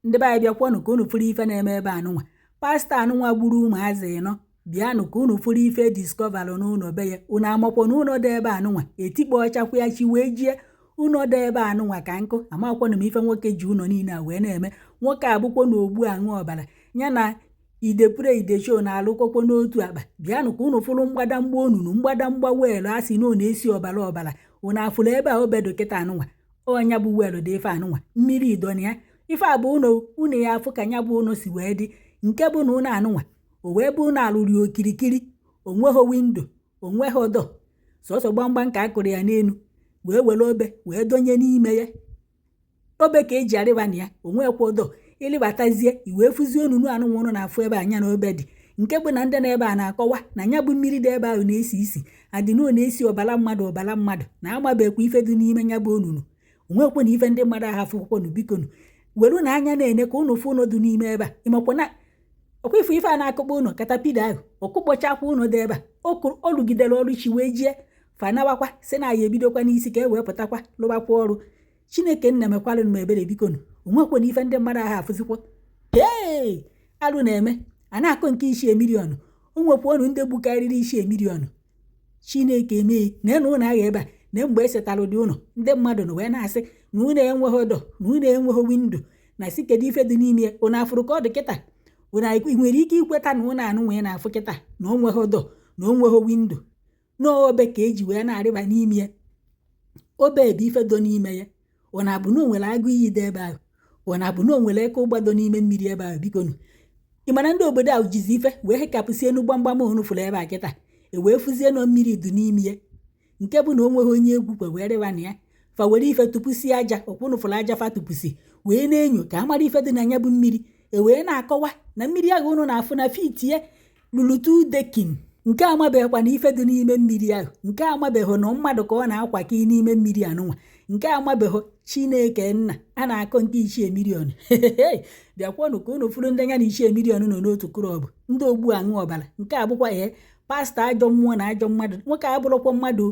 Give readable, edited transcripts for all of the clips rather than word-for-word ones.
ndị be anyị bịakwanụ ka unu fụrụ ife na-eme ebe anụnwa. Pastọ anụnwa gburu ụmụazị ịnọ bịanụ ka unu fụrụ ife diskọvalụ n'ụlọ be ya. Unu amakwa na ụlọ dị ebe anụnwa etikpọ ọchakwa ya chi wee jie ụlọ dị ebe anụnwa ka nkụ. Amakwanụ m ife nwoke ji ụlọ niile a wee na-eme. Nwoke abụkwa na ogbu aṅụ ọbara ya na idepure idesho na-alụkọkwa n'otu akpa. Bịanụ ka unu fụrụ mgbadamgba onunu mgbadamgba weelụ a sị na ọ na-esi ọbara ọbara. Unu afụrụ ebe a obe dọkịta anụnwa ọnya bụ weelụ dị ife anụnwa mmiri idona ya. Ife a bụ unu ya afụ ka nya bụ ụlọ si wee dị nke bụ na ụlọ anụnwa o wee bụ ụlọ alụrụ okirikiri onweghị windo onweghị dọ sọsọ gbamgbam ka akụrụ ya n'elu wee were obe wee donye n'ime ya. Obe ka eji arịba na ya onwekwa dọ ịlịbatazie iwee fụzie onunu anụnwa ụnụ na-afụ ebe anya na obe dị nke bụ na ndị na-ebe a na-akọwa na nya bụ mmiri dị ebe ahụ na-esi isi adịna na-esi ọbara mmadụ na amabekwa ife dị n'ime nya bụ onunu. Onwekwa na ife ndị mmadụ ahụ afụkwanu bikonu welu na anya na-ene ka ụnụ fụ ụnụ dị n'ime ebe a. Ịmakwa na ọkwa ife a na-akụkpọ ụnụ katapida ahụ ọkụkpọchakwa ụnụ dị ebe a ọ rụgidere ọrụ chi wee jie fanawakwa si na ya ebidokwa n'isi ka e wee pụtakwa lụbakwa ọrụ. Chineke nna mekwalụ m ebere bikonu. Onwekwa na ife ndị mmadụ ahụ afụzikwa alụ na-eme a na-akọ nke ichie miliọnụ. Onwekwa ọnụ ndị gbukarịrị ichie miliọnụ. Chineke mee na ụnụ agha ebe a na mgbe esetalụ dị ụnụ ndị mmadụ na wee na-asị na ụnụ enweghị dọ na ụnụ enweghị windo na si kedu ife dị n'ime ya. Ụnụ afụrụ ka ọ dị kịta ụnụ nwere ike ikweta na ụnụ anụ nwee na-afụ kịta na o nweghị dọ na o nweghị windo n'obe ka eji wee na-arịba n'ime ya. Obe ebe ife do n'ime ya ụnụ abụ na onwere agụ iyi dị ebe ahụ ụnụ abụ na onwere eke ụgbado n'ime mmiri ebe ahụ bikonu. Ị mara ndị obodo ahụ jizi ife wee hekapụsie enu gbamgbam ụnụ fụrụ ebe a kịta wee fụzie nọ mmiri dị n'ime ya nke bụ na o nweghị onye egwu kwe wee rịba na ya. Fa were ife tụpụsi aja ọkwụnụ fụrụ aja fa tụpụsi wee na-enyo ka amara ife dị na anya bụ mmiri wee na-akọwa na mmiri ahụ ụnụ na-afụ na fiti ya lụrụ 2 dekin nke amabeghịkwa na ife dị n'ime mmiri ahụ nke amabeghị na mmadụ ka ọ na-akwaki n'ime mmiri anụnwa nke amabeghị Chineke nna a na-akọ nke ichie miliọnụ. Bịakwanụ ka unu fụrụ ndị anya na ichie miliọnụ nọ n'otu klọbụ ndị ogbu aṅụ ọbara nke abụkwa pastọ ajọ mmụọ na ajọ mmadụ. Nwoke abụrụkwa mmadụ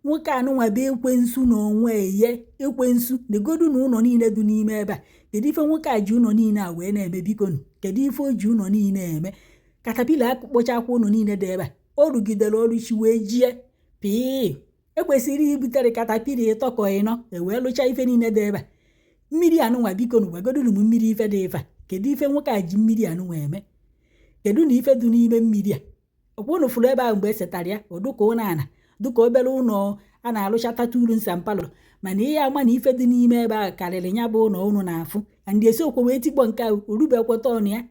nwoke anụnwa bụ ekwensu na onwe ye ekwensu negodu na ụlọ niile dị n'ime ebe a. Kedu ife nwoke a ji ụlọ niile a wee na-eme bikonu? Kedu ife o ji ụlọ niile eme? Katapila akpụkpọchakwa ụlọ niile dị ebe a o rugidere ọrụ chi wee jie pii. Ekwesịrị ibutere katapila ịtọ ka ịnọ wee lụcha ife niile dị ebe a. Mmiri anụnwa bikonu gwagodunu m mmiri ife dị ife a. Kedu ife nwoke a ji mmiri anụnwa eme? Kedu na ife dị n'ime mmiri a? Ọkwa ụnụ fụrụ ebe ahụ mgbe e setara ya ọdụka ụlọ ana dụka obere ụlọ a na-alụchata turu nsampalụ mana ihe ama na ife dị n'ime ebe ahụ karịrị ya bụ ụlọ ụnụ na-afụ andị esi okwe wee tikpọ nke ahụ orubekweta ọnụ ya.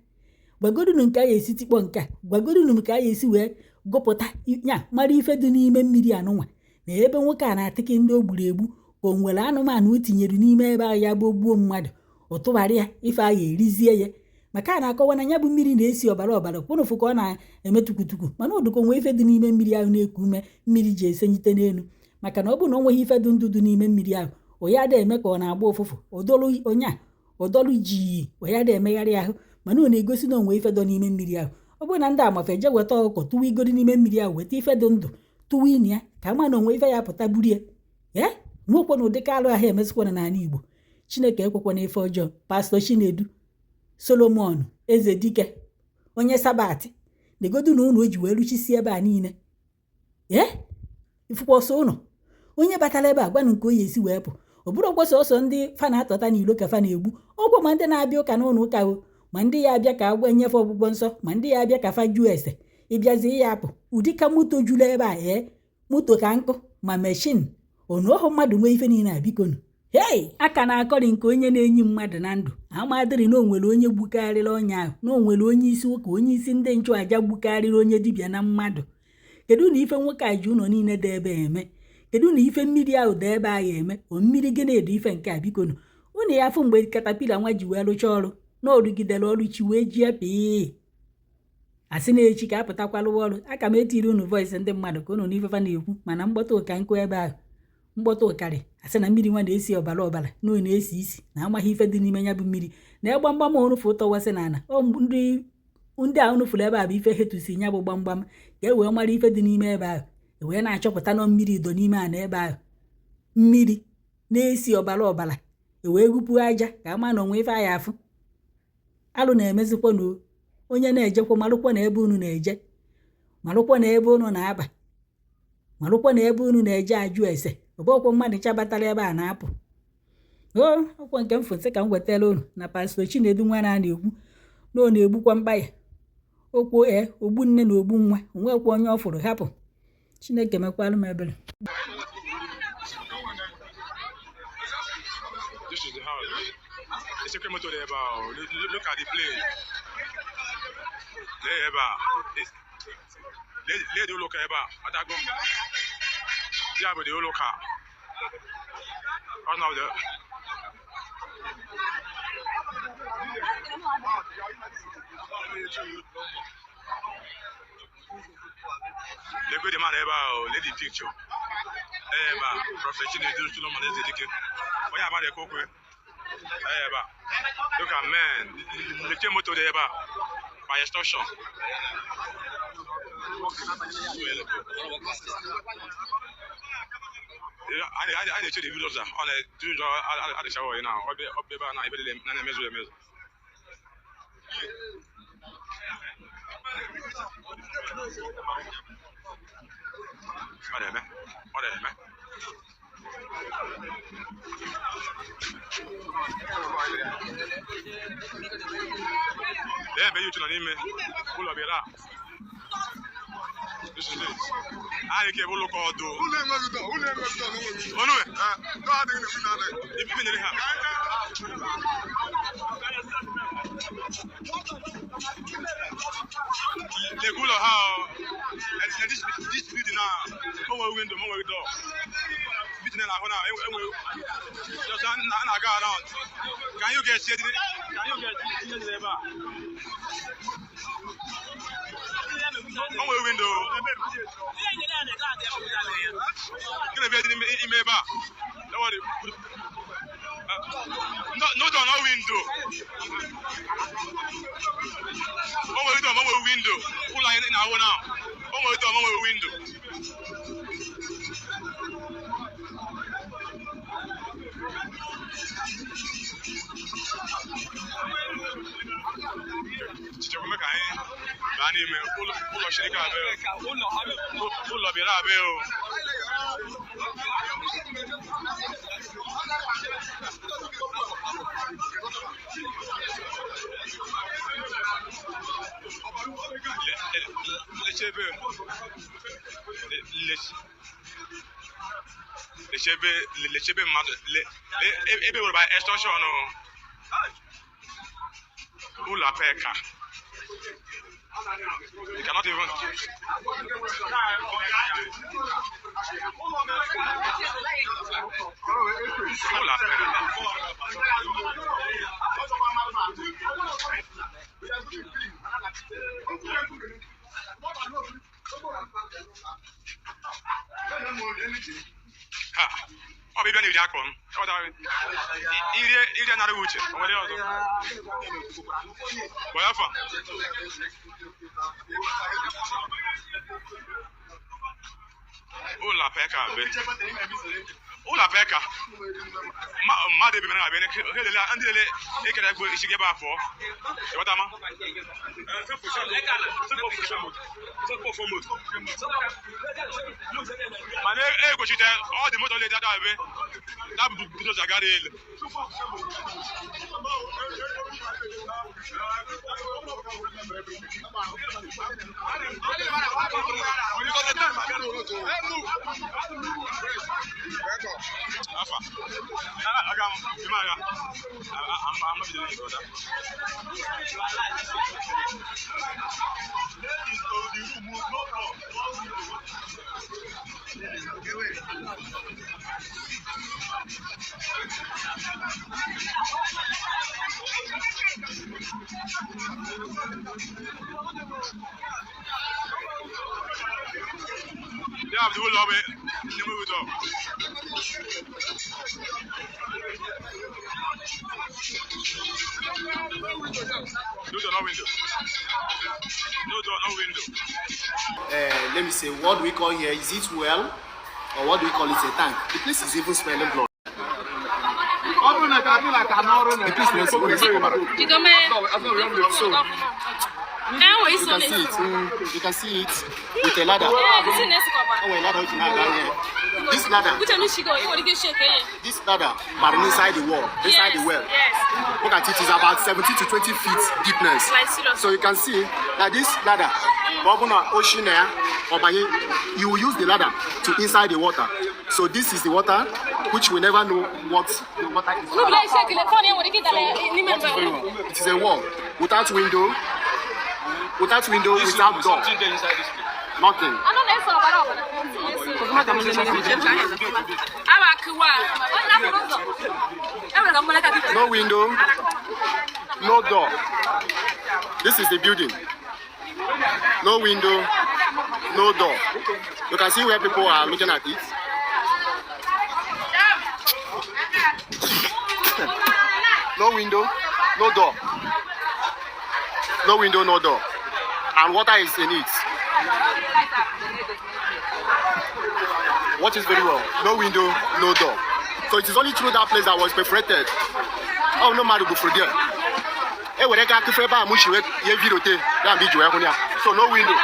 Gwagodunu nke a ya esi tikpọ nke a gwagodunu nke a ya esi wee gụpụta ya mara ife dị n'ime mmiri anụnwa na ebe nwoke a na-atịkị ndị o gburu egbu ka o nwere anụmanụ o tinyere n'ime ebe ahụ ya bụ gbuo mmadụ ụtụgharị ya ife ahụ erizie ya maka a na-akọwa na ya bụ mmiri na-esi ọbara kwụnụfụ ka ọ na-eme tukutuku mana ụdụka onwe ife dị n'ime mmiri ahụ na-eku ume mmiri ji esenyite n'elu maka na ọ bụ na o nweghị ife dị ndụ dị n'ime mmiri ahụ oya da eme ka ọ na-agba ụfụfụ odolu ji oya da emegharị ahụ mana ọ na-egosi na onwe ife dị n'ime mmiri ahụ. Ọ bụrụ na ndị amafe je weta ọkụkọ tụwa igoro n'ime mmiri ahụ weta ife dị ndụ tụwa ini ya ka ama na onwe ife ya pụta buru ya nwekwa na ụdịka alụ ahụ emezikwana n'ala Igbo. Chineke ekwekwana ife ọjọọ. Pastọ Chinedu Solomon eze dike onye Sabatị negodu na ụnụ o ji wee lụchisi ebe a niile ifụkwọsọ ụnụ onye batara ebe a gwanụ nke oyi esi wee pụ. Ọ bụrụ ọkwọsọ ọsọ ndị fa na-atọta n'ilo ka fa na-egbu ọgwọ ma ndị na-abịa ụka n'ụlọ ụka ma ndị ya abịa ka agwa enyefe ọgbụgbọ nsọ ma ndị ya abịa ka fa juo ese ịbịazi ya apụ ụdịka moto juru ebe a moto ka nkụ ma meshin onohụ mmadụ nwee ife niile a bikonu. Aka na-akọrị nke onye na-enyi mmadụ na ndụ amadịrị na onwere onye gbukarịrị onye ahụ na onwere onye isi ụka onye isi ndị nchụaja gbukarịrị onye dibịa na mmadụ. Kedu na ife nwoke a ji ụlọ niile dị ebe eme? Kedu na ife mmiri ahụ dị ebe ahụ eme? O mmiri gị na-edo ife nke a bikonu. Ụnụ ya afụ mgbe katapila nwa ji wee lụcha ọrụ na orugidere ọrụ chi wee jie pii asị na echi ka apụtakwalụ ọrụ. Aka m etiri unu voice ndị mmadụ ka unu n'ifefa na-ekwu mana mgbọta ụka nkụ ebe ahụ mgbọta ụkarị asị na mmiri nwa na-esi ọbara na ọ na-esi isi na amaghị ife dị n'ime ya bụ mmiri na gbamgbam unu fụ ụtọwasị na ana ndị a unu fụrụ ebe a bụ ife hetusi ya bụ gbamgbam ka e wee mara ife dị n'ime ebe ahụ wee na-achọpụta na mmiri ido n'ime ana ebe ahụ mmiri na-esi ọbara wee gwupuo aja ka ama na onwe ife ahụ afụ alụ na-emezikwa na onye na-ejekwa malụkwa na ebe unu na-eje, malụkwa na ebe unu na-aba, malụkwa na ebe unu na-eje ajụ ese. Ọbọkwa mmadụ chabatara ebe a na-apụ. Ọkwa nke m fụsị ka m wetara unu na Pastọ Chinedu nwa na-ekwu na ọ na-egbukwa mkpa ya. Okwu ogbu nne na ogbu nwa, onwekwa onye ọ fụrụ hapụ. Chineke mekwalụ m ebere. This is the house. It's a motor there about. Look at the plane. There about. Let the look about. Atago. Yeah, but the look at. Oh no, the. They go the man about. Let the picture. Prophet Chinedu Solomon is the what about the cook? Look at man, the came to the by extortion. I need to the videos on a do the shower now. Up the bar now, I measure. Whatever. Yeah, but you to name full of it. This is it. I can't look all do. Oh no, the cool of how this building now, more window, more door. Building just around. Can you get it? Can you get it? More window. Gonna be in Meba. No door, no window. More window. Full line in our now. More window. By extortion you cannot even ọ bụ ịbịa na iri akọ iri anara uche o nwere ọzọ gbaa afọ ụlọ peka be ụlọ peka mmadụ ebi na abịa ndị lele ekere egwu isi gị ebe afọ ịghọta ma mana egbochite ọ dị moto leta ebe na budo zagara elu Afa. Agam, Imaga. I'm not doing it, brother. They have the whole lobby. They move it up. No door, no window. No door, no window. Let me say, what do we call here? Is it well? Or what do we call it? A tank? The place is even smelling blood. The piece next to it. You can see it with a ladder. This ladder, but inside the wall, inside the well. Look at it, it's about 17 to 20 feet deepness. So you can see that this ladder, you will use the ladder to inside the water. So this is the water, which we never know what the water is. It is a wall without window, without door. Nothing. No window, no door. This is the building. No window, no door. You can see where people are looking at it. No window, no door. No window, no door. And water is in it. Watch this very well. No window, no door. So it is only through that place that was perforated. Oh, no matter go for there. So no window.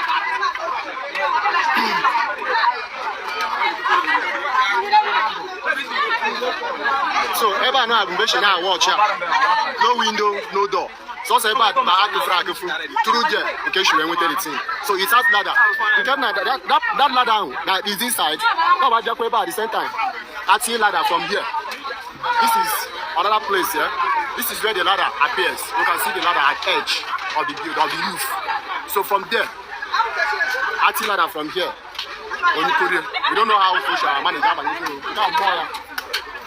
So ever now watch. No window, no door. So say bad through there, okay, she went with anything. So it's that ladder. That ladder that is inside. Now at the same time. I see ladder from here. This is another place here. This is where the ladder appears. You can see the ladder at edge of the build of the roof. So from there, I see ladder from here. We don't know how fish are managed.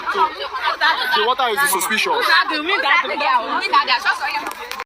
So the water is suspicious.